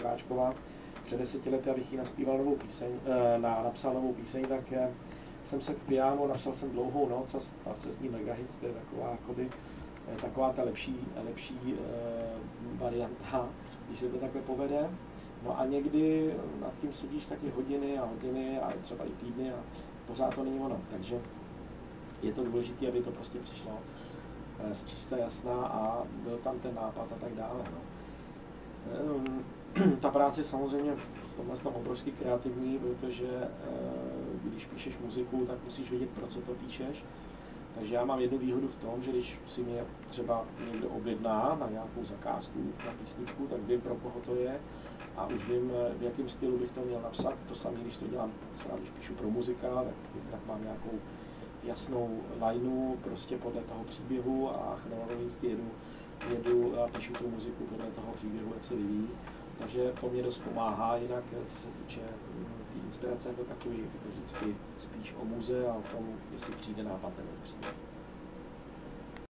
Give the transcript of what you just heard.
Vondráčková. Před 10 lety, abych jí naspíval novou píseň, napsal novou píseň, tak jsem se k pianu, napsal jsem Dlouhou noc a stal se z ní megahit, to je taková, jakoby, taková ta lepší varianta, když se to takhle povede. No a někdy nad tím sedíš taky hodiny a hodiny a třeba i týdny a pořád to není ono. Takže je to důležité, aby to prostě přišlo z čisté jasná a byl tam ten nápad a tak dále. No. Ta práce je samozřejmě v tomhle tom obrovsky kreativní, protože když píšeš muziku, tak musíš vědět, pro co to píšeš. Takže já mám jednu výhodu v tom, že když si mě třeba někdo objedná na nějakou zakázku, na písničku, tak vím, pro koho to je a už vím, v jakém stylu bych to měl napsat. To samé, když to dělám, třeba když píšu pro muzika, tak mám nějakou jasnou lineu prostě podle toho příběhu a chronologicky jedu a píšu tu muziku podle toho příběhu, jak se vyvíjí. Takže to mě dost pomáhá, jinak co se týče té inspirace jako takový, je to vždycky spíš o muze a o tom, jestli přijde nápad nebo přijde.